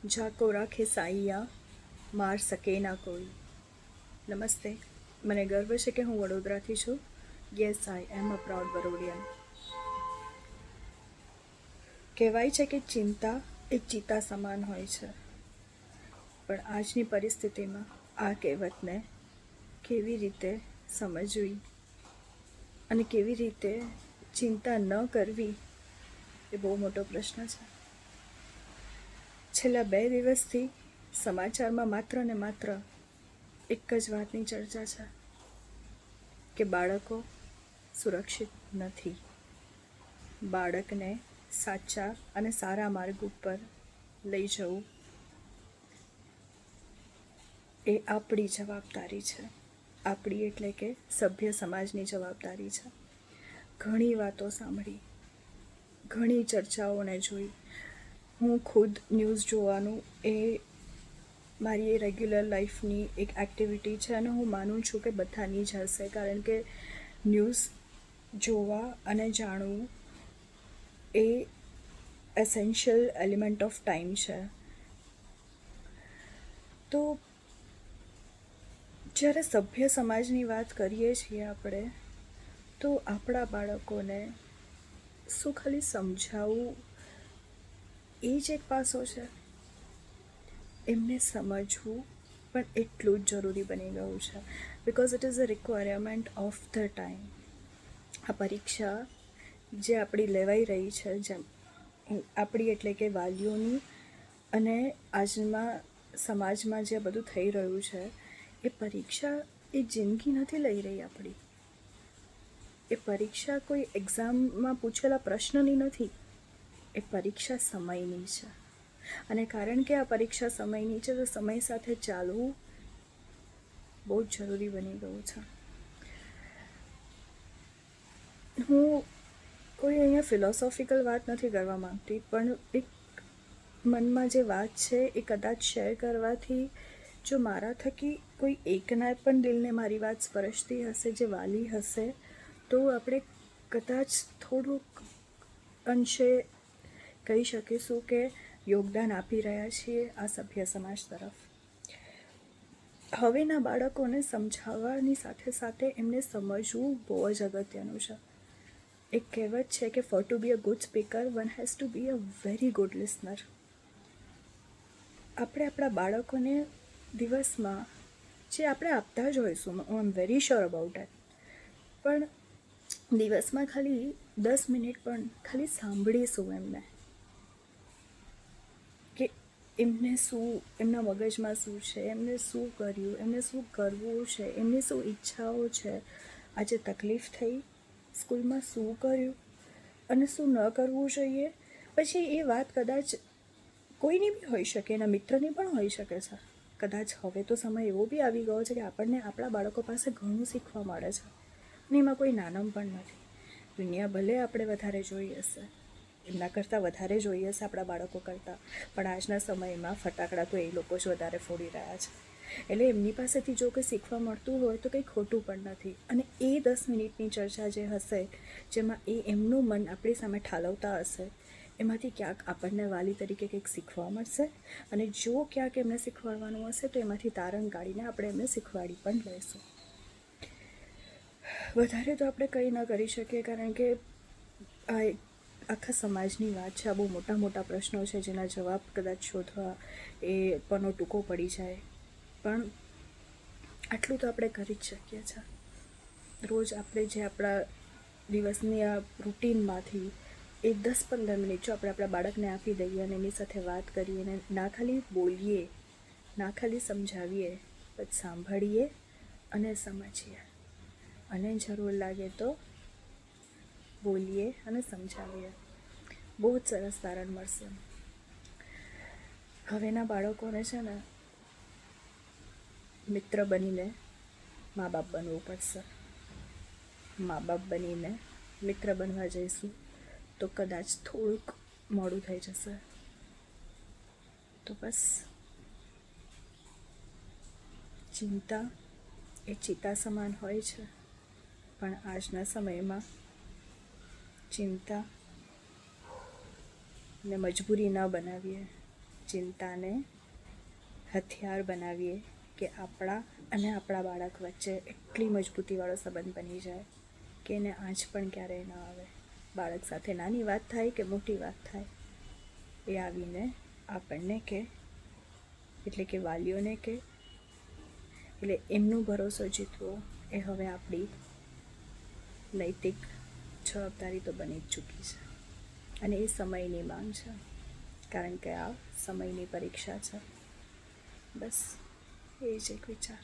જાકો રાખે સાઈયા માર શકે ના કોઈ. નમસ્તે, મને ગર્વ છે કે હું વડોદરાથી છું. Yes, I am a proud Barodian. કહેવાય છે કે ચિંતા એક ચિતા સમાન હોય છે, પણ આજની પરિસ્થિતિમાં આ કહેવતને કેવી રીતે સમજવી અને કેવી રીતે ચિંતા ન કરવી એ બહુ મોટો પ્રશ્ન છે. છેલ્લા 2 દિવસથી સમાચારમાં માત્ર ને માત્ર એક જ વાતની ચર્ચા છે કે બાળકો સુરક્ષિત નથી. બાળકને સાચા અને સારા માર્ગ ઉપર લઈ જવું એ આપણી જવાબદારી છે. આપણી એટલે કે સભ્ય સમાજની જવાબદારી છે. ઘણી વાતો સાંભળી, ઘણી ચર્ચાઓને જોઈ. હું ખુદ ન્યૂઝ જોવાનું એ મારી એ રેગ્યુલર લાઈફની એક એક્ટિવિટી છે અને હું માનું છું કે બધાની જ હશે, કારણ કે ન્યૂઝ જોવા અને જાણવું એ એસેન્શિયલ એલિમેન્ટ ઓફ ટાઈમ છે. તો જ્યારે સભ્ય સમાજની વાત કરીએ છીએ આપણે, તો આપણા બાળકોને શું ખાલી સમજાવવું એ જ એક પાસો છે? એમને સમજવું પણ એટલું જ જરૂરી બની ગયું છે, because it is a requirement of the time. આ પરીક્ષા જે આપણી લેવાઈ રહી છે, જેમ આપણી એટલે કે વાલીઓની અને આજના સમાજમાં જે બધું થઈ રહ્યું છે, એ પરીક્ષા એ જિંદગી નથી લઈ રહી આપણી. એ પરીક્ષા કોઈ એક્ઝામમાં પૂછેલા પ્રશ્નની નથી, એ પરીક્ષા સમયની છે. અને કારણ કે આ પરીક્ષા સમયની છે, તો સમય સાથે ચાલવું બહુ જ જરૂરી બની ગયું છે. હું કોઈ અહીંયા ફિલોસોફિકલ વાત નથી કરવા માંગતી, પણ એક મનમાં જે વાત છે એ કદાચ શેર કરવાથી જો મારા થકી કોઈ એકના પણ દિલને મારી વાત સ્પર્શતી હશે, જે વાલી હશે, તો આપણે કદાચ થોડુંક અંશે કહી શકીશું કે યોગદાન આપી રહ્યા છીએ આ સભ્ય સમાજ તરફ. હવેના બાળકોને સમજાવવાની સાથે સાથે એમને સમજવું બહુ જ અગત્યનું છે. એક કહેવત છે કે for to be a good speaker one has to be a very good listener. આપણે આપણા બાળકોને દિવસમાં જે આપણે આપતા જ હોઈશું, I am very sure about it, પણ દિવસમાં ખાલી 10 મિનિટ પણ ખાલી સાંભળીશું એમને, કે એમને શું, એમના મગજમાં શું છે, એમને શું કર્યું, એમને શું કરવું છે, એમની શું ઈચ્છાઓ છે, આજે તકલીફ થઈ, સ્કૂલમાં શું કર્યું અને શું ન કરવું જોઈએ. પછી એ વાત કદાચ કોઈની બી હોઈ શકે, એના મિત્રની પણ હોઈ શકે છે. કદાચ હવે તો સમય એવો બી આવી ગયો છે કે આપણને આપણા બાળકો પાસે ઘણું શીખવા મળે છે અને એમાં કોઈ નાનમ પણ નથી. દુનિયા ભલે આપણે વધારે જોઈ હશે, એમના કરતાં વધારે જોઈએ હશે આપણા બાળકો કરતાં, પણ આજના સમયમાં ફટાકડા તો એ લોકો જ વધારે ફોડી રહ્યા છે. એટલે એમની પાસેથી જો કંઈ શીખવા મળતું હોય તો કંઈ ખોટું પણ નથી. અને એ 10 મિનિટની ચર્ચા જે હશે, જેમાં એ એમનું મન આપણી સામે ઠાલવતા હશે, એમાંથી ક્યાંક આપણને વાલી તરીકે કંઈક શીખવા મળશે. અને જો ક્યાંક એમને શીખવાડવાનું હશે તો એમાંથી તારણ કાઢીને આપણે એમને શીખવાડી પણ લઈશું. વધારે તો આપણે કંઈ ન કરી શકીએ, કારણ કે આ આખા સમાજની વાત છે. આ બહુ મોટા મોટા પ્રશ્નો છે જેના જવાબ કદાચ શોધવા એ પનો ટૂંકો પડી જાય, પણ આટલું તો આપણે કરી જ શકીએ છીએ. રોજ આપણે જે આપણા દિવસની આ રૂટીનમાંથી એ 10-15 મિનિટ જો આપણે આપણા બાળકને આપી દઈએ અને એની સાથે વાત કરીએ, અને ના ખાલી બોલીએ, ના ખાલી સમજાવીએ, પણ સાંભળીએ અને સમજીએ, અને જરૂર લાગે તો બોલીએ અને સમજાવીએ, બહુ જ સરસ તારણ મળશે. હવેના બાળકોને છે ને મિત્ર બનીને મા બાપ બનવું પડશે. મા બાપ બનીને મિત્ર બનવા જઈશું તો કદાચ થોડુંક મોડું થઈ જશે. તો બસ, ચિંતા એ ચિતા સમાન હોય છે, પણ આજના સમયમાં ચિંતા ને મજબૂરી ન બનાવીએ. ચિંતાને હથિયાર બનાવીએ કે આપણા અને આપણા બાળક વચ્ચે એટલી મજબૂતીવાળો સંબંધ બની જાય કે એને આંચ પણ ક્યારેય ન આવે. બાળક સાથે નાની વાત થાય કે મોટી વાત થાય એ આવીને આપણને કે, એટલે કે વાલીઓને કે, એટલે એમનો ભરોસો જીતવો એ હવે આપણી નૈતિક જવાબદારી તો બની જ ચૂકી છે. અને એ સમયની માંગ છે, કારણ કે આ સમયની પરીક્ષા છે. બસ એ જ એક વિચાર.